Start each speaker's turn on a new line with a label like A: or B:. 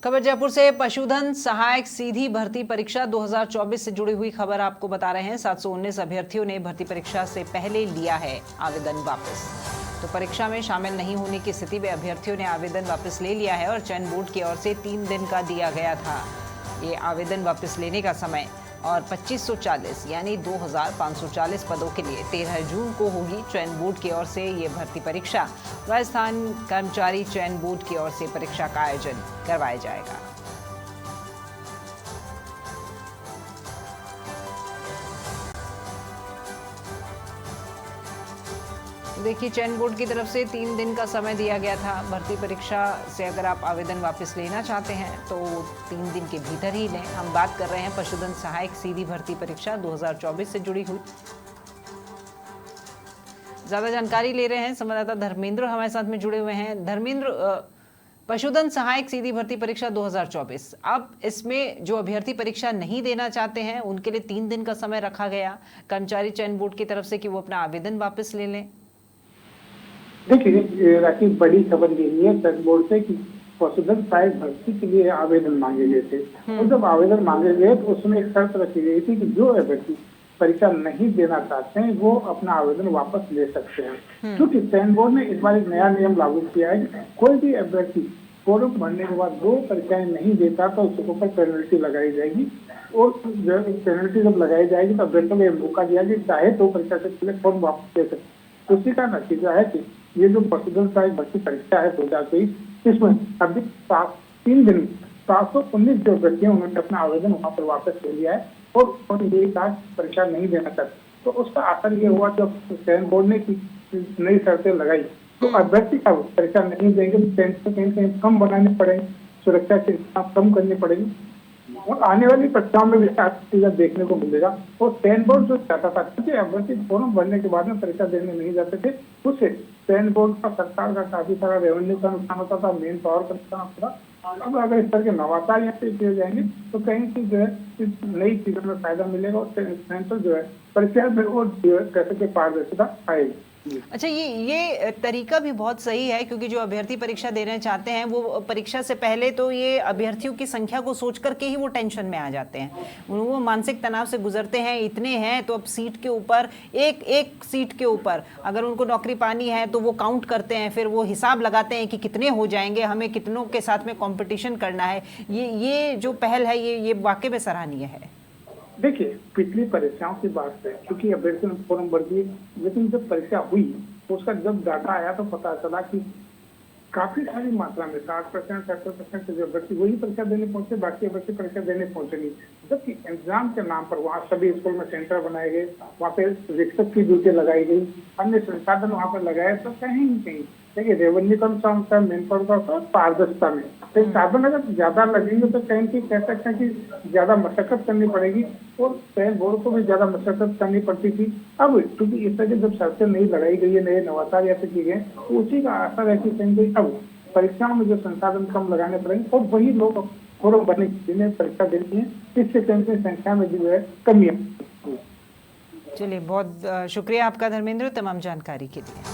A: खबर जयपुर से पशुधन सहायक सीधी भर्ती परीक्षा 2024 से जुड़ी हुई खबर आपको बता रहे हैं। 719 अभ्यर्थियों ने भर्ती परीक्षा से पहले लिया है आवेदन वापस। तो परीक्षा में शामिल नहीं होने की स्थिति में अभ्यर्थियों ने आवेदन वापस ले लिया है और चयन बोर्ड की ओर से 3 दिन का दिया गया था ये आवेदन वापस लेने का समय। और 2540 यानी 2540 पदों के लिए 13 जून को होगी चयन बोर्ड की ओर से ये भर्ती परीक्षा। राजस्थान कर्मचारी चयन बोर्ड की ओर से परीक्षा का आयोजन करवाया जाएगा। देखिए, चयन बोर्ड की तरफ से 3 दिन का समय दिया गया था। भर्ती परीक्षा से अगर आप आवेदन वापस लेना चाहते हैं तो 3 दिन के भीतर ही लें। हम बात कर रहे हैं पशुधन सहायक सीधी भर्ती परीक्षा 2024 से जुड़ी हुई। ज्यादा जानकारी ले रहे हैं संवाददाता धर्मेंद्र हमारे साथ में जुड़े हुए हैं। धर्मेंद्र, पशुधन सहायक सीधी भर्ती परीक्षा 2024, अब इसमें जो अभ्यर्थी परीक्षा नहीं देना चाहते हैं उनके लिए 3 दिन का समय रखा गया कर्मचारी चयन बोर्ड की तरफ से कि वो अपना आवेदन वापस ले लें।
B: देखिए राकेश, बड़ी खबर यही है चयन बोर्ड से कि पशुधन सहायक भर्ती के लिए आवेदन मांगे गए थे और जब आवेदन मांगे गए तो उसमें एक शर्त रखी गई थी कि जो अभ्यर्थी परीक्षा नहीं देना चाहते हैं वो अपना आवेदन वापस ले सकते हैं। क्योंकि चयन बोर्ड ने इस बार एक नया नियम लागू किया है कि कोई भी अभ्यर्थी फॉर्म भरने के बाद 2 परीक्षाएं नहीं देता तो उसके ऊपर पेनल्टी लगाई जाएगी और पेनल्टी जब लगाई जाएगी तो अभ्यर्थियों को मौका दिया कि चाहे तो परीक्षा से पहले फॉर्म वापस ले सकते। उसी का नतीजा है कि ये जो पशुधन सहायक भर्ती परीक्षा है 2023, इसमें अभी 3 दिन 719 जो व्यक्ति उन्होंने अपना आवेदन वहां पर वापस ले लिया है और ये परीक्षा नहीं देना चाहते। तो उसका असर ये हुआ जब चयन बोर्ड ने नई शर्तें लगाई तो अभ्यर्थी अब परीक्षा नहीं देंगे तो कहीं कम बनाने पड़ेंगे, सुरक्षा के कम करनी पड़ेगी और आने वाली परीक्षाओं में भी नतीजा देखने को मिलेगा। और चयन बोर्ड जो चाहता था क्योंकि अभ्यर्थी फॉर्म भरने के बाद में परीक्षा देने नहीं जाते थे, उससे चयन बोर्ड का सरकार का काफी सारा रेवेन्यू का नुकसान होता था, मेन पावर का नुकसान होता था। अब अगर इस तरह के नवाचार यहाँ पे किए जाएंगे तो कहीं की जो है नई चीजों में फायदा मिलेगा और सेंटर जो है परीक्षा में और जो है कैसे के पारदर्शिता आएगी।
A: अच्छा, ये तरीका भी बहुत सही है क्योंकि जो अभ्यर्थी परीक्षा देना चाहते हैं वो परीक्षा से पहले तो ये अभ्यर्थियों की संख्या को सोच करके ही वो टेंशन में आ जाते हैं, वो मानसिक तनाव से गुजरते हैं। इतने हैं तो अब सीट के ऊपर एक सीट के ऊपर अगर उनको नौकरी पानी है तो वो काउंट करते हैं, फिर वो हिसाब लगाते हैं कि कितने हो जाएंगे, हमें कितनों के साथ में कॉम्पिटिशन करना है। ये जो पहल है ये वाकई में सराहनीय है।
B: देखिए, पिछली परीक्षाओं की बात है क्योंकि अभ्यर्थी ने फॉर्म भर दिए, लेकिन जब परीक्षा हुई तो उसका जब डाटा आया तो पता चला कि काफी सारी मात्रा में 60% 70% जो अभ्यर्थी वही परीक्षा देने पहुंचे, बाकी अभ्यर्थी परीक्षा देने पहुंचे नहीं। जबकि एग्जाम के नाम पर वहाँ सभी स्कूल में सेंटर बनाए गए, वहाँ पे शिक्षक की ड्यूटी लगाई गई, अन्य संसाधन वहाँ पर लगाए, तो कहीं नहीं देखिए रेवेन्यू का नुकसान होता है, मेन पावर का होता है, पारदर्शिता में साधन अगर ज्यादा लगेंगे तो कहीं की कह सकते हैं कि ज्यादा मशक्कत करनी पड़ेगी और चयन बोर्ड को भी ज्यादा मशक्कत करनी पड़ती थी। अब क्योंकि इस तरह की जब शर्तें नहीं लगाई गई है, नए नवाचार ऐसे किए गए तो उसी का असर है कि कहीं अब परीक्षाओं में जो संसाधन कम लगाने पड़ेंगे और वही लोग फॉर्म भरने जिन्हें परीक्षा देनी है, इससे कहीं संख्या में जो है कमी है।
A: चलिए, बहुत शुक्रिया आपका धर्मेंद्र तमाम जानकारी के लिए।